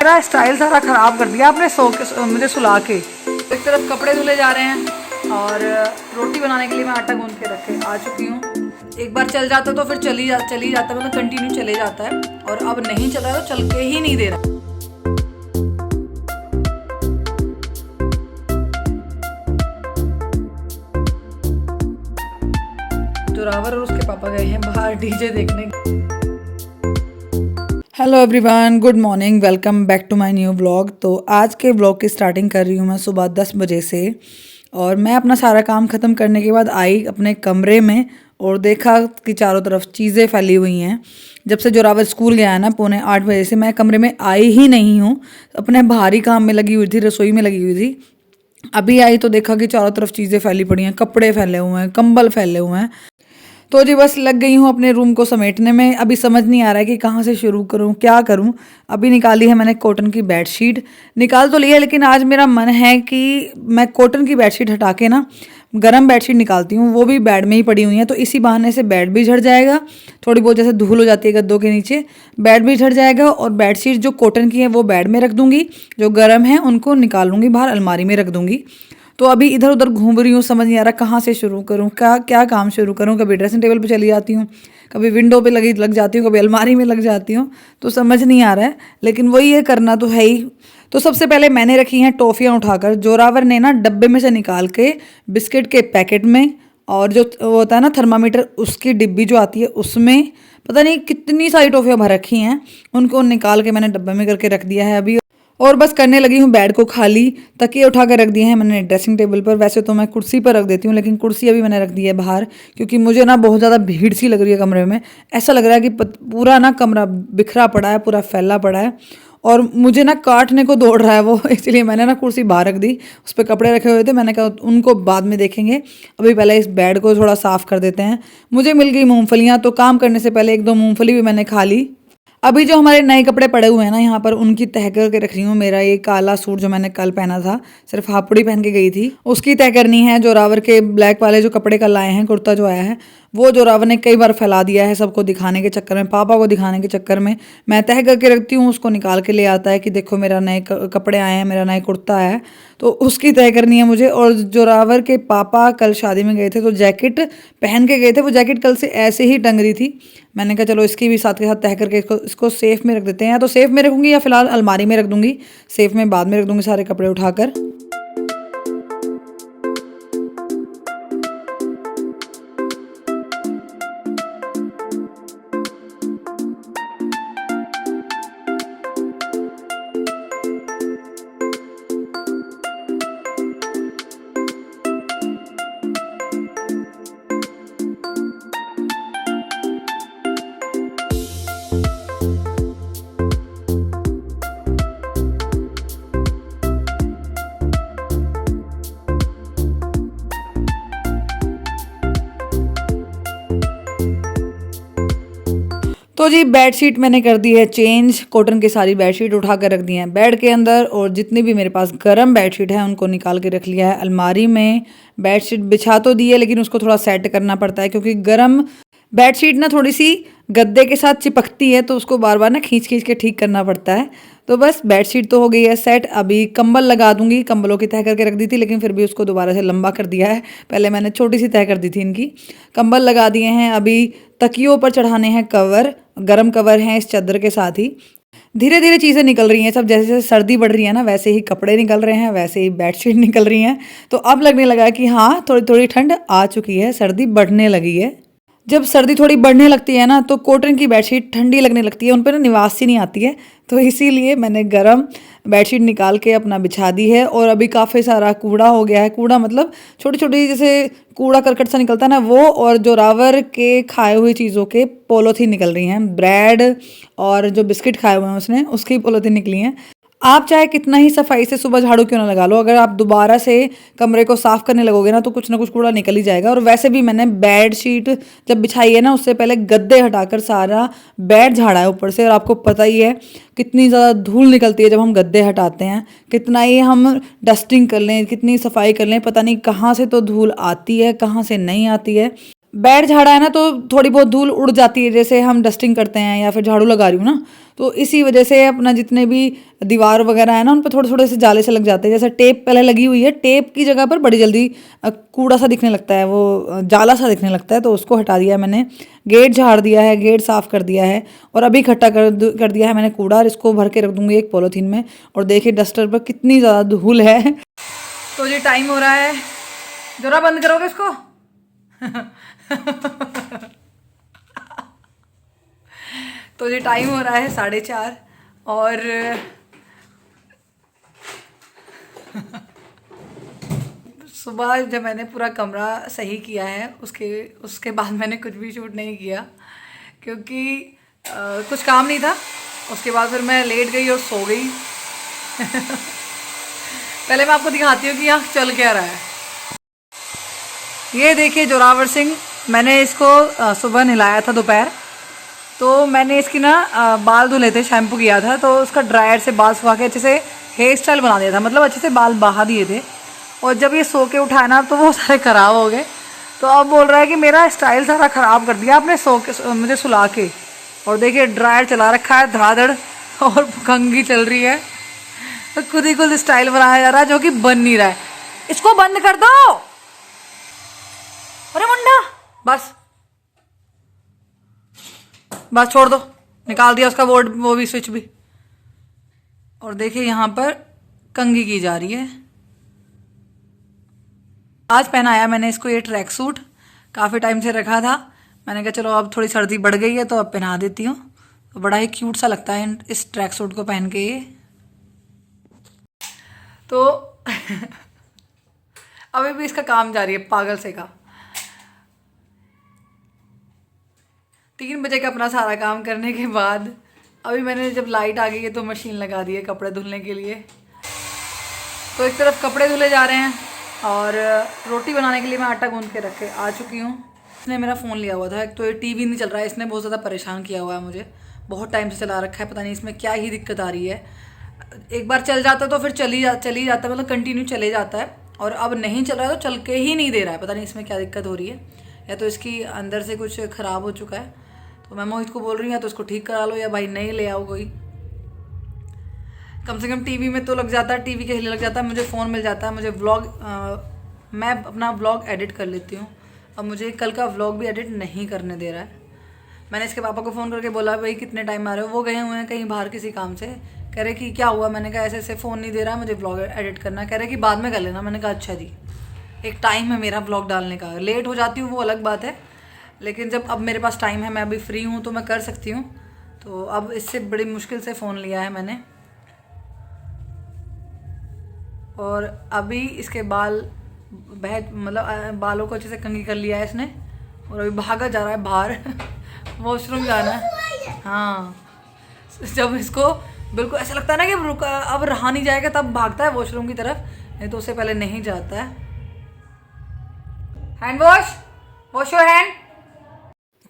मेरा स्टाइल सारा ख़राब कर दिया आपने मुझे सुला के। एक तरफ कपड़े धुले जा रहे हैं और रोटी बनाने के लिए मैं आटा गूंद के रखे आ चुकी हूँ। एक बार चल जाता तो फिर चली जाता मतलब कंटिन्यू चले जाता है, और अब नहीं चल रहा तो चल के ही नहीं दे रहा। जोरावर और उसके पापा गए हैं बाहर डीजे देखने। Hello everyone, good morning, welcome back to my new vlog. तो आज के व्लॉग की स्टार्टिंग कर रही हूँ मैं सुबह 10 बजे से, और मैं अपना सारा काम ख़त्म करने के बाद आई अपने कमरे में और देखा कि चारों तरफ चीज़ें फैली हुई हैं। जब से जोरावर स्कूल गया है ना 7:45 बजे से, मैं कमरे में आई ही नहीं हूँ। अपने भारी काम में लगी हुई थी, रसोई में लगी हुई थी। अभी आई तो देखा कि चारों तरफ चीज़ें फैली पड़ी हैं, कपड़े फैले हुए हैं, कंबल फैले हुए हैं। तो जी बस लग गई हूँ अपने रूम को समेटने में। अभी समझ नहीं आ रहा है कि कहाँ से शुरू करूँ, क्या करूँ। अभी निकाली है मैंने कॉटन की बेडशीट, निकाल तो लिया, लेकिन आज मेरा मन है कि मैं कॉटन की बेडशीट हटा के ना गरम बेडशीट निकालती हूँ। वो भी बेड में ही पड़ी हुई है, तो इसी बहाने से बेड भी झड़ जाएगा। थोड़ी बहुत जैसे धूल हो जाती है गद्दों के नीचे, बेड भी झड़ जाएगा। और बेडशीट जो कॉटन की है वो बेड में रख दूँगी, जो गर्म है उनको निकाल लूँगी बाहर, अलमारी में रख दूँगी। तो अभी इधर उधर घूम रही हूँ, समझ नहीं आ रहा कहाँ से शुरू करूँ, क्या काम शुरू करूँ। कभी ड्रेसिंग टेबल पे चली जाती हूँ, कभी विंडो पे लग जाती हूँ, कभी अलमारी में लग जाती हूँ, तो समझ नहीं आ रहा है। लेकिन वही ये करना तो है ही। तो सबसे पहले मैंने रखी हैं टॉफ़ियाँ उठाकर। जोरावर ने ना डब्बे में से निकाल के बिस्किट के पैकेट में, और जो वो होता है ना थर्मामीटर, उसकी डिब्बी जो आती है उसमें पता नहीं कितनी सारी टॉफ़ियाँ भर रखी हैं, उनको निकाल के मैंने डब्बे में करके रख दिया है अभी। और बस करने लगी हूँ बेड को खाली। तकिए उठा कर रख दिए हैं मैंने ड्रेसिंग टेबल पर। वैसे तो मैं कुर्सी पर रख देती हूँ, लेकिन कुर्सी अभी मैंने रख दी है बाहर, क्योंकि मुझे ना बहुत ज़्यादा भीड़ सी लग रही है कमरे में। ऐसा लग रहा है कि पूरा ना कमरा बिखरा पड़ा है, पूरा फैला पड़ा है, और मुझे ना काटने को दौड़ रहा है वो। इसलिए मैंने ना कुर्सी बाहर रख दी, उस पर कपड़े रखे हुए थे। मैंने कहा उनको बाद में देखेंगे, अभी पहले इस बेड को थोड़ा साफ़ कर देते हैं। मुझे मिल गई मूँगफलियाँ, तो काम करने से पहले 1-2 मूँगफली भी मैंने खा ली। अभी जो हमारे नए कपड़े पड़े हुए हैं ना यहाँ पर, उनकी तह करके रख रही हूँ। मेरा ये काला सूट जो मैंने कल पहना था, सिर्फ हापुड़ी पहन के गई थी, उसकी तह करनी है। जोरावर के ब्लैक वाले जो कपड़े कल आए हैं, कुर्ता जो आया है, वो जोरावर ने कई बार फैला दिया है सबको दिखाने के चक्कर में, पापा को दिखाने के चक्कर में। मैं तह करके रखती हूँ, उसको निकाल के ले आता है कि देखो मेरा नए कपड़े आए हैं, मेरा नया कुर्ता है, तो उसकी तय करनी है मुझे। और जोरावर के पापा कल शादी में गए थे, तो जैकेट पहन के गए थे। वो जैकेट कल से ऐसे ही टंग रही थी। मैंने कहा चलो इसकी भी साथ के साथ तह करके इसको सेफ में रख देते हैं। या तो सेफ में रखूँगी या फिलहाल अलमारी में रख दूँगी, सेफ में बाद में रख दूँगी सारे कपड़े उठाकर। तो जी बेडशीट मैंने कर दी है चेंज, कॉटन की सारी बेडशीट उठा कर रख दी हैं बेड के अंदर, और जितनी भी मेरे पास गर्म बेडशीट है उनको निकाल के रख लिया है अलमारी में। बेडशीट बिछा तो दी है, लेकिन उसको थोड़ा सेट करना पड़ता है, क्योंकि गर्म बेडशीट ना थोड़ी सी गद्दे के साथ चिपकती है, तो उसको बार बार ना खींच खींच के ठीक करना पड़ता है। तो बस बेडशीट तो हो गई है सेट। अभी कंबल लगा दूंगी, कंबलों की तह करके रख दी थी, लेकिन फिर भी उसको दोबारा से लंबा कर दिया है। पहले मैंने छोटी सी तह कर दी थी इनकी। कंबल लगा दिए हैं। अभी तकियों पर चढ़ाने हैं कवर, गर्म कवर हैं इस चादर के साथ ही। धीरे धीरे चीज़ें निकल रही हैं सब, जैसे जैसे सर्दी बढ़ रही है ना, वैसे ही कपड़े निकल रहे हैं, वैसे ही बेडशीट निकल रही हैं। तो अब लगने लगा है कि हाँ थोड़ी थोड़ी ठंड आ चुकी है, सर्दी बढ़ने लगी है। जब सर्दी थोड़ी बढ़ने लगती है ना, तो कॉटन की बेडशीट ठंडी लगने लगती है, उन पर ना निवास सी नहीं आती है। तो इसीलिए मैंने गरम बेडशीट निकाल के अपना बिछा दी है। और अभी काफ़ी सारा कूड़ा हो गया है, कूड़ा मतलब छोटी छोटी जैसे कूड़ा करकट सा निकलता है ना वो, और जोरावर के खाए हुई चीज़ों के पॉलीथीन निकल रही हैं। ब्रेड और जो बिस्किट खाए हुए हैं उसने, उसकी पॉलीथीन निकली हैं। आप चाहे कितना ही सफाई से सुबह झाड़ू क्यों ना लगा लो, अगर आप दोबारा से कमरे को साफ करने लगोगे ना, तो कुछ ना कुछ कूड़ा निकल ही जाएगा। और वैसे भी मैंने बेड शीट जब बिछाई है ना, उससे पहले गद्दे हटाकर सारा बेड झाड़ा है ऊपर से। और आपको पता ही है कितनी ज़्यादा धूल निकलती है जब हम गद्दे हटाते हैं। कितना ही हम डस्टिंग कर लें, कितनी सफाई कर लें, पता नहीं कहाँ से तो धूल आती है, कहाँ से नहीं आती है। बेड झाड़ा है ना तो थोड़ी बहुत धूल उड़ जाती है, जैसे हम डस्टिंग करते हैं या फिर झाड़ू लगा रही हूँ ना, तो इसी वजह से अपना जितने भी दीवार वगैरह है ना उन पर थोड़े थोड़े से जाले से लग जाते हैं। जैसे टेप पहले लगी हुई है, टेप की जगह पर बड़ी जल्दी कूड़ा सा दिखने लगता है, वो जाला सा दिखने लगता है, तो उसको हटा दिया है मैंने। गेट झाड़ दिया है, गेट साफ कर दिया है, और अभी इकट्ठा कर दिया है मैंने कूड़ा, और इसको भर के रख दूंगी एक पॉलीथीन में। और देखिए डस्टर पर कितनी ज़्यादा धूल है। तो ये टाइम हो रहा है, जरा बंद करोगे इसको। तो ये टाइम हो रहा है 4:30, और सुबह जब मैंने पूरा कमरा सही किया है उसके उसके बाद मैंने कुछ भी शूट नहीं किया, क्योंकि कुछ काम नहीं था। उसके बाद फिर मैं लेट गई और सो गई। पहले मैं आपको दिखाती हूँ कि यहाँ चल क्या रहा है। ये देखिए जोरावर सिंह, मैंने इसको सुबह नहलाया था दोपहर, तो मैंने इसकी ना बाल धुले थे, शैम्पू किया था, तो उसका ड्रायर से बाल सुखा के अच्छे से हेयर स्टाइल बना दिया था, मतलब अच्छे से बाल बहा दिए थे। और जब ये सो के उठाया ना तो वो सारे ख़राब हो गए, तो अब बोल रहा है कि मेरा स्टाइल सारा ख़राब कर दिया आपने सो के मुझे सुला के। और देखिए ड्रायर चला रखा है धड़ाधड़, और कंघी चल रही है, तो खुद ही खुद स्टाइल बनाया जा रहा है जो कि बन नहीं रहा है। इसको बंद कर दो, अरे मुंडा, बस बस छोड़ दो, निकाल दिया उसका बोर्ड, वो भी स्विच भी। और देखिए यहाँ पर कंघी की जा रही है। आज पहनाया मैंने इसको ये ट्रैक सूट, काफ़ी टाइम से रखा था, मैंने कहा चलो अब थोड़ी सर्दी बढ़ गई है तो अब पहना देती हूँ। तो बड़ा ही क्यूट सा लगता है इस ट्रैक सूट को पहन के ये। तो अभी भी इसका काम जारी है पागल से का। 3 बजे का अपना सारा काम करने के बाद अभी मैंने जब लाइट आ गई है तो मशीन लगा दी है कपड़े धुलने के लिए। तो एक तरफ कपड़े धुले जा रहे हैं और रोटी बनाने के लिए मैं आटा गूंद के रख के आ चुकी हूँ। इसने मेरा फ़ोन लिया हुआ था, एक तो ये टीवी नहीं चल रहा है, इसने बहुत ज़्यादा परेशान किया हुआ है मुझे, बहुत टाइम से चला रखा है, पता नहीं इसमें क्या ही दिक्कत आ रही है। एक बार चल जाता तो फिर चली जाता है, मतलब कंटिन्यू चले जाता है, और अब नहीं चल रहा है तो चल के ही नहीं दे रहा है, पता नहीं इसमें क्या दिक्कत हो रही है, या तो इसकी अंदर से कुछ ख़राब हो चुका है। तो मैं मोहित को बोल रही हूँ या तो इसको ठीक करा लो या भाई नहीं ले आओ कोई, कम से कम टीवी में तो लग जाता है, टीवी के लिए लग जाता है, मुझे फ़ोन मिल जाता है, मुझे व्लॉग मैं अपना व्लॉग एडिट कर लेती हूँ। अब मुझे कल का व्लॉग भी एडिट नहीं करने दे रहा है। मैंने इसके पापा को फ़ोन करके बोला भाई कितने टाइम आ रहे हो, वो गए हुए हैं कहीं बाहर किसी काम से, कह रहे कि क्या हुआ, मैंने कहा ऐसे ऐसे फ़ोन नहीं दे रहा मुझे व्लॉग एडिट करना, कह रहे कि बाद में कर लेना। मैंने कहा अच्छा जी, एक टाइम है मेरा व्लॉग डालने का, लेट हो जाती हूँ वो अलग बात है, लेकिन जब अब मेरे पास टाइम है, मैं अभी फ्री हूँ तो मैं कर सकती हूँ। तो अब इससे बड़ी मुश्किल से फ़ोन लिया है मैंने, और अभी इसके बाल मतलब बालों को अच्छे से कंघी कर लिया है इसने, और अभी भागा जा रहा है बाहर। वॉशरूम जाना है। हाँ, जब इसको बिल्कुल ऐसा लगता है ना कि अब रहा नहीं जाएगा तब भागता है वॉशरूम की तरफ, नहीं तो उससे पहले नहीं जाता है। Hand wash, wash your hand.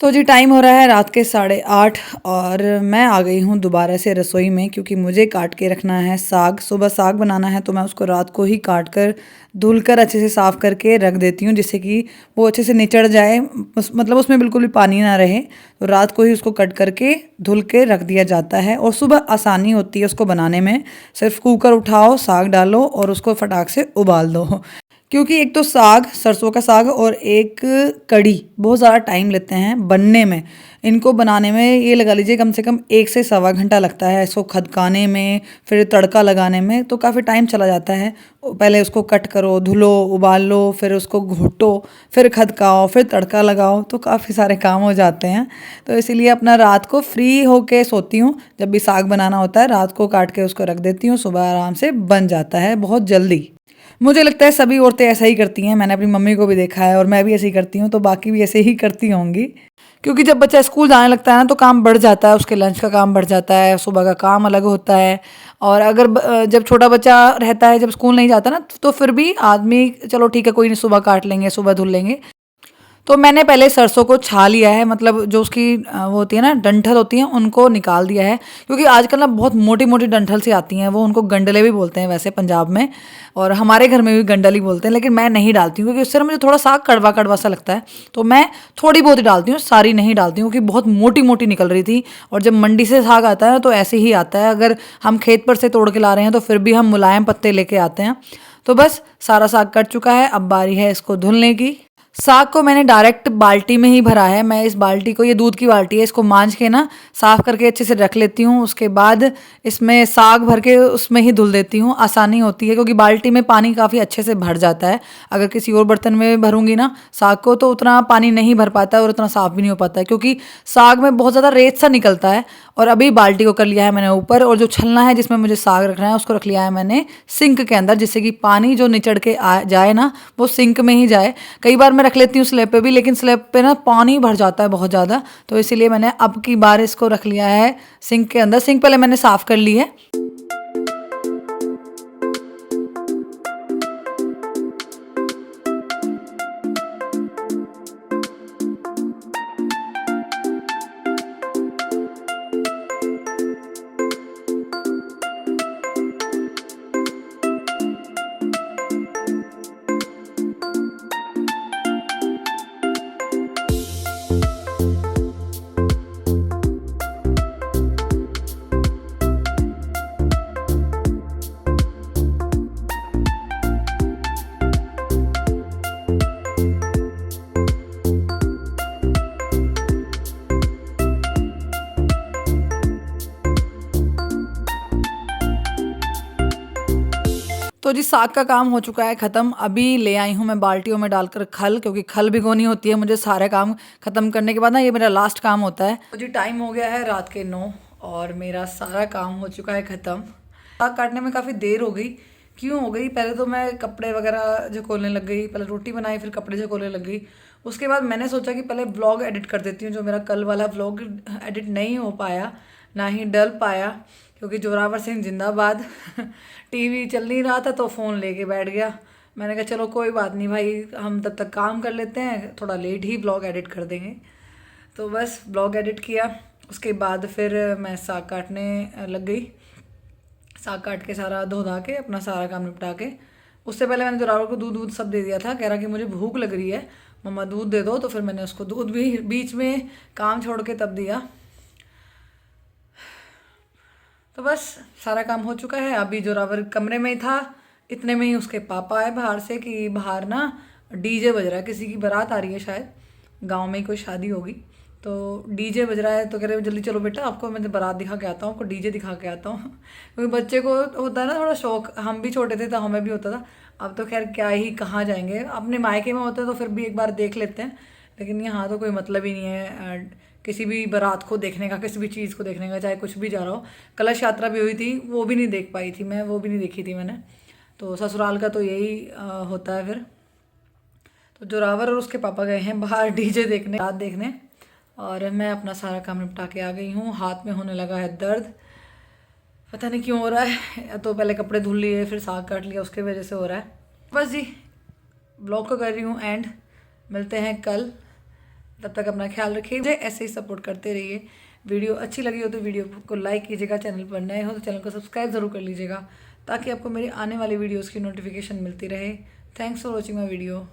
तो जी टाइम हो रहा है रात के 8:30, और मैं आ गई हूँ दोबारा से रसोई में, क्योंकि मुझे काट के रखना है साग। सुबह साग बनाना है तो मैं उसको रात को ही काट कर धुल कर अच्छे से साफ़ करके रख देती हूँ, जिससे कि वो अच्छे से निचड़ जाए, मतलब उसमें बिल्कुल भी पानी ना रहे। तो रात को ही उसको कट करके धुल के रख दिया जाता है, और सुबह आसानी होती है उसको बनाने में। सिर्फ कुकर उठाओ, साग डालो और उसको फटाक से उबाल दो। क्योंकि एक तो साग, सरसों का साग, और एक कढ़ी बहुत ज़्यादा टाइम लेते हैं बनने में। इनको बनाने में ये लगा लीजिए कम से कम 1 से सवा घंटा लगता है, इसको खदकाने में, फिर तड़का लगाने में, तो काफ़ी टाइम चला जाता है। पहले उसको कट करो, धुलो, उबाल लो, फिर उसको घोटो, फिर खदकाओ, फिर तड़का लगाओ, तो काफ़ी सारे काम हो जाते हैं। तो इसीलिए अपना रात को फ्री होके सोती हूँ, जब भी साग बनाना होता है रात को काट के उसको रख देती हूँ, सुबह आराम से बन जाता है बहुत जल्दी। मुझे लगता है सभी औरतें ऐसा ही करती हैं, मैंने अपनी मम्मी को भी देखा है और मैं भी ऐसे ही करती हूँ, तो बाकी भी ऐसे ही करती होंगी। क्योंकि जब बच्चा स्कूल जाने लगता है ना तो काम बढ़ जाता है, उसके लंच का काम बढ़ जाता है, सुबह का काम अलग होता है। और अगर जब छोटा बच्चा रहता है, जब स्कूल नहीं जाता ना, तो फिर भी आदमी चलो ठीक है कोई नहीं, सुबह काट लेंगे, सुबह धुल लेंगे। तो मैंने पहले सरसों को छा लिया है, मतलब जो उसकी वो होती है ना, डंठल होती हैं, उनको निकाल दिया है। क्योंकि आजकल ना बहुत मोटी मोटी डंठल सी आती हैं, वो उनको गंडले भी बोलते हैं वैसे पंजाब में, और हमारे घर में भी गंडल ही बोलते हैं, लेकिन मैं नहीं डालती हूँ क्योंकि उससे ना मुझे थोड़ा साग कड़वा कड़वा सा लगता है। तो मैं थोड़ी बहुत ही डालती हूँ, सारी नहीं डालती हूँ, क्योंकि बहुत मोटी मोटी निकल रही थी। और जब मंडी से साग आता है ना तो ऐसे ही आता है, अगर हम खेत पर से तोड़ के ला रहे हैं तो फिर भी हम मुलायम पत्ते लेके आते हैं। तो बस सारा साग कट चुका है, अब बारी है इसको धुलने की। साग को मैंने डायरेक्ट बाल्टी में ही भरा है। मैं इस बाल्टी को, ये दूध की बाल्टी है, इसको मांज के ना साफ़ करके अच्छे से रख लेती हूँ। उसके बाद इसमें साग भर के उसमें ही धुल देती हूँ, आसानी होती है, क्योंकि बाल्टी में पानी काफ़ी अच्छे से भर जाता है। अगर किसी और बर्तन में भरूंगी ना साग को तो उतना पानी नहीं भर पाता है और उतना साफ़ भी नहीं हो पाता है, क्योंकि साग में बहुत ज़्यादा रेत सा निकलता है। और अभी बाल्टी को कर लिया है मैंने ऊपर, और जो छलना है जिसमें मुझे साग रखना है उसको रख लिया है मैंने सिंक के अंदर, जिससे कि पानी जो निचड़ के आ जाए ना वो सिंक में ही जाए। कई बार मैं रख लेती हूँ स्लैब पे भी, लेकिन स्लैब पे ना पानी भर जाता है बहुत ज़्यादा, तो इसीलिए मैंने अब की बार इसको रख लिया है सिंक के अंदर। सिंक पहले मैंने साफ़ कर ली है। तो जी साग का काम हो चुका है ख़त्म। अभी ले आई हूँ मैं बाल्टियों में डालकर खल, क्योंकि खल भिगोनी होती है मुझे सारे काम ख़त्म करने के बाद ना, ये मेरा लास्ट काम होता है। तो जी टाइम हो गया है रात के 9 और मेरा सारा काम हो चुका है ख़त्म। साग काटने में काफ़ी देर हो गई। क्यों हो गई? पहले तो मैं कपड़े वगैरह झकोलने लग गई, पहले रोटी बनाई फिर कपड़े झकोलने लग गई। उसके बाद मैंने सोचा कि पहले व्लॉग एडिट कर देती हूँ। जो मेरा कल वाला व्लॉग एडिट नहीं हो पाया, ना ही डल पाया, क्योंकि जोरावर सिंह जिंदाबाद टीवी चल नहीं रहा था तो फ़ोन लेके बैठ गया। मैंने कहा चलो कोई बात नहीं भाई, हम तब तक काम कर लेते हैं, थोड़ा लेट ही ब्लॉग एडिट कर देंगे। तो बस ब्लॉग एडिट किया, उसके बाद फिर मैं साग काटने लग गई। साग काट के सारा धो धा के अपना सारा काम निपटा के, उससे पहले मैंने जोरावर को दूध दूध सब दे दिया था। कह रहा कि मुझे भूख लग रही है मम्मा दूध दे दो, तो फिर मैंने उसको दूध भी बीच में काम छोड़ के तब दिया। तो बस सारा काम हो चुका है। अभी जोरावर कमरे में ही था, इतने में ही उसके पापा आए बाहर से कि बाहर ना डीजे बज रहा है, किसी की बारात आ रही है, शायद गांव में ही कोई शादी होगी, तो डीजे बज रहा है। तो कह रहे जल्दी चलो बेटा, आपको मैं बारात दिखा के आता हूँ, आपको डीजे दिखा के आता हूँ क्योंकि बच्चे को होता है ना थोड़ा शौक, हम भी छोटे थे तो हमें भी होता था। अब तो खैर क्या ही कहाँ जाएंगे, अपने मायके में होते हैं तो फिर भी एक बार देख लेते हैं, लेकिन यहाँ तो कोई मतलब ही नहीं है किसी भी बारात को देखने का, किसी भी चीज़ को देखने का, चाहे कुछ भी जा रहा हो। कलश यात्रा भी हुई थी, वो भी नहीं देख पाई थी मैं, वो भी नहीं देखी थी मैंने। तो ससुराल का तो यही होता है फिर। तो जोरावर और उसके पापा गए हैं बाहर डीजे देखने, रात देखने, और मैं अपना सारा काम निपटा के आ गई हूँ। हाथ में होने लगा है दर्द, पता नहीं क्यों हो रहा है, या तो पहले कपड़े धुल लिए फिर साग काट लिया, उसके वजह से हो रहा है। बस जी ब्लॉग को कर रही हूँ एंड, मिलते हैं कल, तब तक अपना ख्याल रखिए, मुझे ऐसे ही सपोर्ट करते रहिए। वीडियो अच्छी लगी हो तो वीडियो को लाइक कीजिएगा, चैनल पर नए हो तो चैनल को सब्सक्राइब ज़रूर कर लीजिएगा, ताकि आपको मेरी आने वाली वीडियोस की नोटिफिकेशन मिलती रहे। Thanks for watching my video.